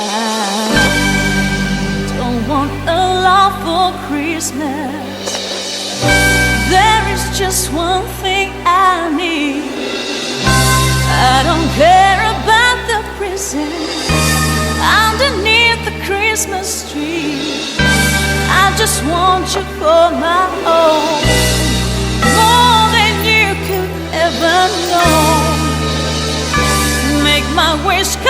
I don't want a lot for Christmas. There is just one thing I need. I don't care about the presents underneath the Christmas tree. I just want you for my own, more than you could ever know. Make my wish come